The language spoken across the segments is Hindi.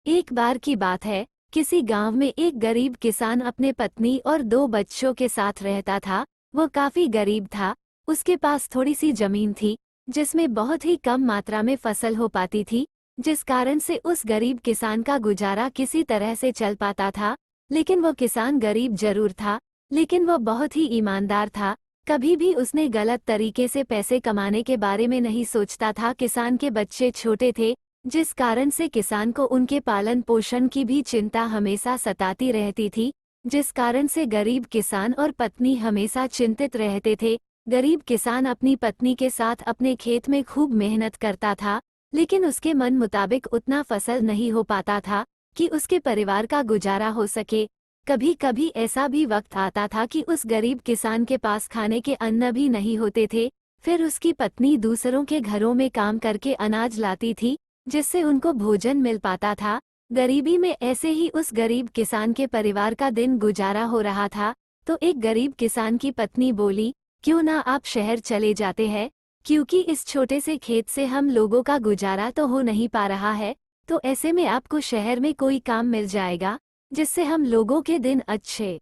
एक बार की बात है, किसी गांव में एक गरीब किसान अपने पत्नी और 2 बच्चों के साथ रहता था। वो काफी गरीब था। उसके पास थोड़ी सी जमीन थी, जिसमें बहुत ही कम मात्रा में फसल हो पाती थी, जिस कारण से उस गरीब किसान का गुजारा किसी तरह से चल पाता था। लेकिन वो किसान गरीब जरूर था, लेकिन वो बहुत ही ईमानदार था। कभी भी उसने गलत तरीके से पैसे कमाने के बारे में नहीं सोचता था। किसान के बच्चे छोटे थे, जिस कारण से किसान को उनके पालन पोषण की भी चिंता हमेशा सताती रहती थी, जिस कारण से गरीब किसान और पत्नी हमेशा चिंतित रहते थे। गरीब किसान अपनी पत्नी के साथ अपने खेत में खूब मेहनत करता था, लेकिन उसके मन मुताबिक उतना फसल नहीं हो पाता था कि उसके परिवार का गुजारा हो सके। कभी कभी ऐसा भी वक्त आता था कि उस गरीब किसान के पास खाने के अन्न भी नहीं होते थे। फिर उसकी पत्नी दूसरों के घरों में काम करके अनाज लाती थी, जिससे उनको भोजन मिल पाता था। गरीबी में ऐसे ही उस गरीब किसान के परिवार का दिन गुजारा हो रहा था। तो एक गरीब किसान की पत्नी बोली, क्यों ना आप शहर चले जाते हैं, क्योंकि इस छोटे से खेत से हम लोगों का गुजारा तो हो नहीं पा रहा है। तो ऐसे में आपको शहर में कोई काम मिल जाएगा, जिससे हम लोगों के दिन अच्छे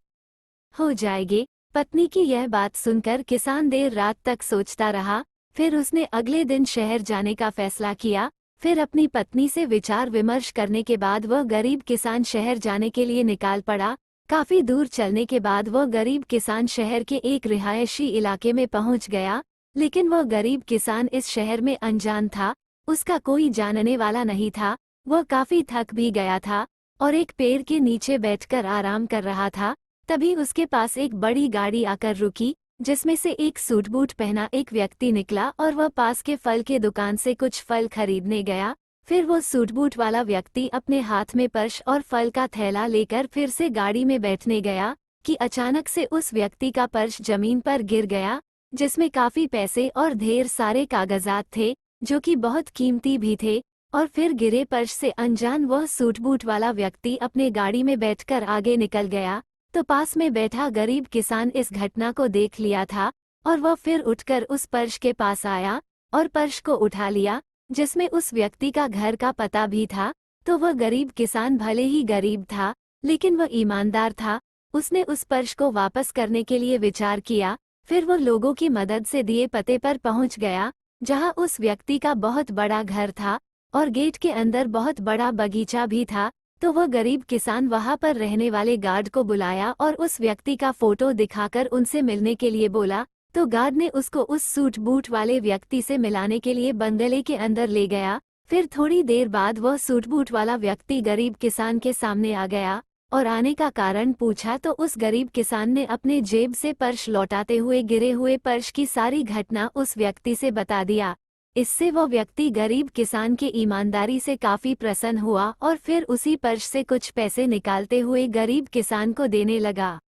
हो जाएंगे। पत्नी की यह बात सुनकर किसान देर रात तक सोचता रहा। फिर उसने अगले दिन शहर जाने का फैसला किया। फिर अपनी पत्नी से विचार विमर्श करने के बाद वह गरीब किसान शहर जाने के लिए निकाल पड़ा। काफी दूर चलने के बाद वह गरीब किसान शहर के एक रिहायशी इलाके में पहुंच गया। लेकिन वह गरीब किसान इस शहर में अनजान था, उसका कोई जानने वाला नहीं था। वह काफी थक भी गया था और एक पेड़ के नीचे बैठकर आराम कर रहा था। तभी उसके पास एक बड़ी गाड़ी आकर रुकी, जिसमें से एक सूट बूट पहना एक व्यक्ति निकला और वह पास के फल के दुकान से कुछ फल खरीदने गया। फिर वो सूट बूट वाला व्यक्ति अपने हाथ में पर्स और फल का थैला लेकर फिर से गाड़ी में बैठने गया कि अचानक से उस व्यक्ति का पर्स जमीन पर गिर गया, जिसमें काफी पैसे और ढेर सारे कागजात थे, जो कि बहुत कीमती भी थे। और फिर गिरे पर्स से अनजान वह सूट बूट वाला व्यक्ति अपने गाड़ी में बैठकर आगे निकल गया। तो पास में बैठा गरीब किसान इस घटना को देख लिया था और वह फिर उठकर उस पर्स के पास आया और पर्स को उठा लिया, जिसमें उस व्यक्ति का घर का पता भी था। तो वह गरीब किसान भले ही गरीब था, लेकिन वह ईमानदार था। उसने उस पर्स को वापस करने के लिए विचार किया। फिर वह लोगों की मदद से दिए पते पर पहुंच गया, जहां उस व्यक्ति का बहुत बड़ा घर था और गेट के अंदर बहुत बड़ा बगीचा भी था। तो वह गरीब किसान वहां पर रहने वाले गार्ड को बुलाया और उस व्यक्ति का फोटो दिखाकर उनसे मिलने के लिए बोला। तो गार्ड ने उसको उस सूट बूट वाले व्यक्ति से मिलाने के लिए बंगले के अंदर ले गया। फिर थोड़ी देर बाद वह सूट बूट वाला व्यक्ति गरीब किसान के सामने आ गया और आने का कारण पूछा। तो उस गरीब किसान ने अपने जेब से पर्स लौटाते हुए गिरे हुए पर्स की सारी घटना उस व्यक्ति से बता दिया। इससे वह व्यक्ति गरीब किसान की ईमानदारी से काफी प्रसन्न हुआ और फिर उसी पर्स से कुछ पैसे निकालते हुए गरीब किसान को देने लगा।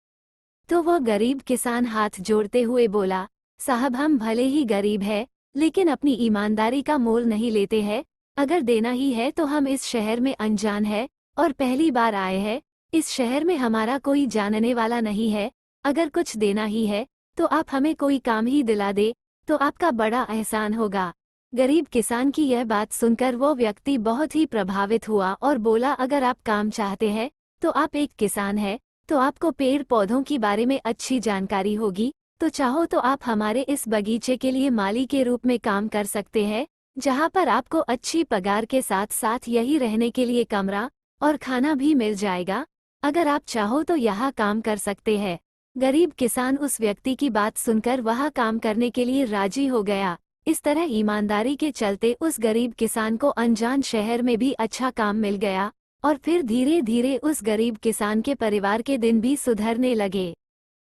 तो वह गरीब किसान हाथ जोड़ते हुए बोला, साहब हम भले ही गरीब है, लेकिन अपनी ईमानदारी का मोल नहीं लेते हैं। अगर देना ही है तो हम इस शहर में अनजान है और पहली बार आए हैं। इस शहर में हमारा कोई जानने वाला नहीं है। अगर कुछ देना ही है तो आप हमें कोई काम ही दिला दे, तो आपका बड़ा एहसान होगा। गरीब किसान की यह बात सुनकर वो व्यक्ति बहुत ही प्रभावित हुआ और बोला, अगर आप काम चाहते हैं तो आप एक किसान हैं, तो आपको पेड़ पौधों के बारे में अच्छी जानकारी होगी। तो चाहो तो आप हमारे इस बगीचे के लिए माली के रूप में काम कर सकते हैं, जहां पर आपको अच्छी पगार के साथ साथ यही रहने के लिए कमरा और खाना भी मिल जाएगा। अगर आप चाहो तो यहाँ काम कर सकते हैं। गरीब किसान उस व्यक्ति की बात सुनकर वहाँ काम करने के लिए राजी हो गया। इस तरह ईमानदारी के चलते उस गरीब किसान को अनजान शहर में भी अच्छा काम मिल गया और फिर धीरे धीरे उस गरीब किसान के परिवार के दिन भी सुधरने लगे।